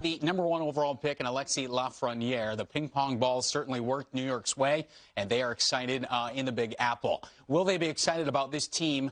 the #1 overall pick in Alexis Lafreniere. The ping pong balls certainly worked New York's way, and they are excited in the Big Apple. Will they be excited about this team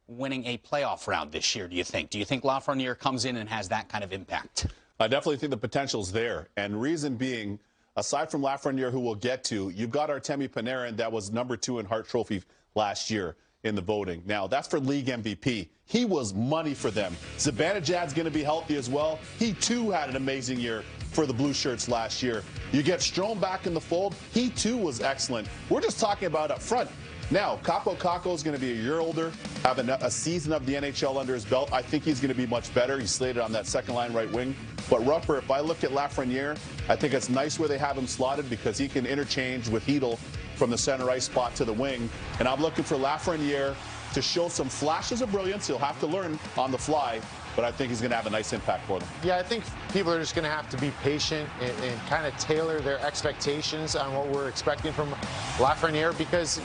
winning a playoff round this year, do you think? Do you think Lafreniere comes in and has that kind of impact? I definitely think the potential's there. And reason being, aside from Lafreniere, who we'll get to, you've got Artemi Panarin that was #2 in Hart Trophy last year in the voting. Now, that's for league MVP. He was money for them. Zibanejad's going to be healthy as well. He, too, had an amazing year for the Blue Shirts last year. You get Strome back in the fold. He, too, was excellent. We're just talking about up front. Now, Kaapo Kakko is going to be a year older, having a season of the NHL under his belt. I think he's going to be much better. He's slated on that second-line right wing. But Rupper, if I look at Lafreniere, I think it's nice where they have him slotted because he can interchange with Hedl from the center ice spot to the wing. And I'm looking for Lafreniere to show some flashes of brilliance. He'll have to learn on the fly, but I think he's going to have a nice impact for them. Yeah, I think people are just going to have to be patient and kind of tailor their expectations on what we're expecting from Lafreniere, because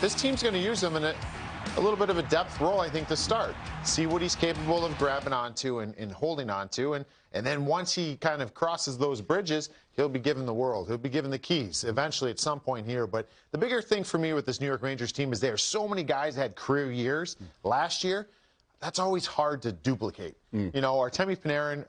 this team's going to use him in a little bit of a depth role, I think, to start. See what he's capable of grabbing onto and holding onto. And then once he kind of crosses those bridges, he'll be given the world. He'll be given the keys eventually at some point here. But the bigger thing for me with this New York Rangers team is there are so many guys that had career years last year. That's always hard to duplicate. You know, Artemi Panarin,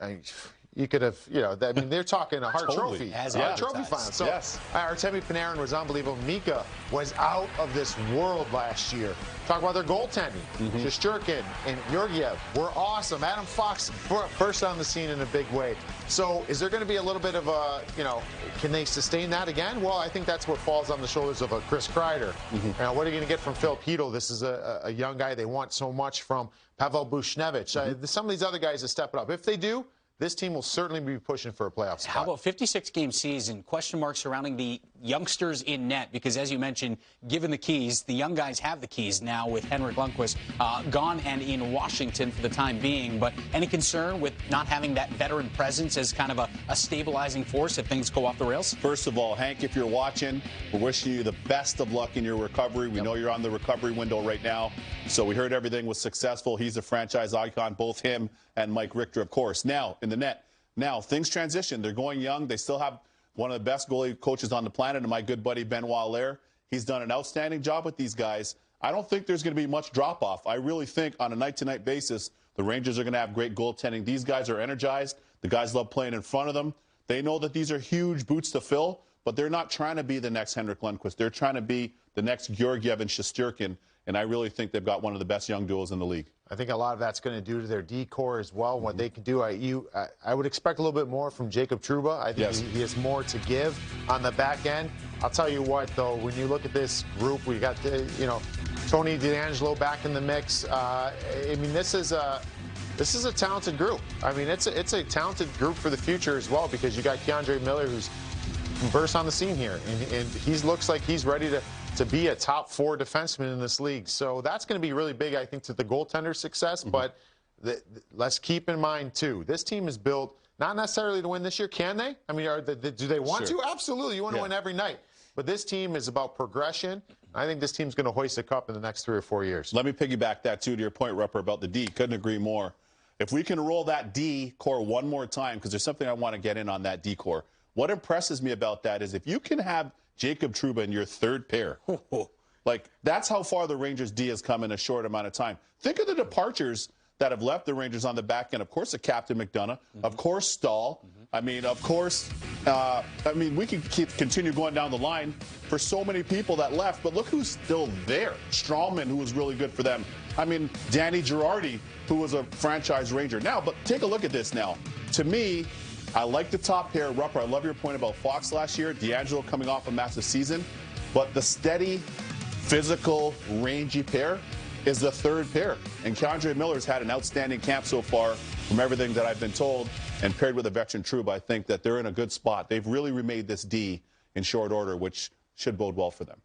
you could have, you know, I mean, they're talking a Hart Trophy. Trophy final. So Artemi Panarin was unbelievable. Mika was out of this world last year. Talk about their goaltending. Shesterkin and Georgiev were awesome. Adam Fox first on the scene in a big way. So is there going to be a little bit of a, you know, can they sustain that again? Well, I think that's what falls on the shoulders of a Chris Kreider. Now, what are you going to get from Phil Hedl? This is a young guy they want so much from. Pavel Buchnevich. Some of these other guys are stepping up. If they do, this team will certainly be pushing for a playoff spot. How about 56-game season? Question marks surrounding the youngsters in net, because as you mentioned, given the keys, the young guys have the keys now with Henrik Lundqvist gone and in Washington for the time being. But any concern with not having that veteran presence as kind of a stabilizing force if things go off the rails? First of all, Hank, if you're watching, we're wishing you the best of luck in your recovery. We know you're on the recovery window right now. So we heard everything was successful. He's a franchise icon, both him and Mike Richter, of course. Now, in the net. Now, things transition. They're going young. They still have one of the best goalie coaches on the planet, and my good buddy Benoit Allaire. He's done an outstanding job with these guys. I don't think there's going to be much drop-off. I really think on a night-to-night basis, the Rangers are going to have great goaltending. These guys are energized. The guys love playing in front of them. They know that these are huge boots to fill, but they're not trying to be the next Henrik Lundqvist. They're trying to be the next Georgiev and Shesterkin, and I really think they've got one of the best young duos in the league. I think a lot of that's going to do to their D-core as well, what they can do. I would expect a little bit more from Jacob Trouba. I think he has more to give on the back end. I'll tell you what, though, when you look at this group, we got, Tony DeAngelo back in the mix. I mean, this is a talented group. I mean, it's a talented group for the future as well, because you got Keandre Miller, who's burst on the scene here, and he looks like he's ready to be a top 4 defenseman in this league. So that's going to be really big, I think, to the goaltender success. But let's keep in mind, too, this team is built not necessarily to win this year. Can they? I mean, do they want to? Absolutely. You want to win every night. But this team is about progression. I think this team's going to hoist a cup in the next 3 or 4 years. Let me piggyback that, too, to your point, Rupper, about the D. Couldn't agree more. If we can roll that D core one more time, because there's something I want to get in on that D core. What impresses me about that is if you can have Jacob Trouba in your third pair, like that's how far the Rangers D has come in a short amount of time. Think of the departures that have left the Rangers on the back end. Of course, the captain McDonough. Of course, Stahl. I mean, of course, we can continue going down the line for so many people that left. But look who's still there. Strawman, who was really good for them. I mean, Danny Girardi, who was a franchise Ranger. Now, but take a look at this now. To me, I like the top pair. Rupper, I love your point about Fox last year. DeAngelo coming off a massive season. But the steady, physical, rangy pair is the third pair. And Keandre Miller's had an outstanding camp so far from everything that I've been told. And paired with a veteran Trouba, I think that they're in a good spot. They've really remade this D in short order, which should bode well for them.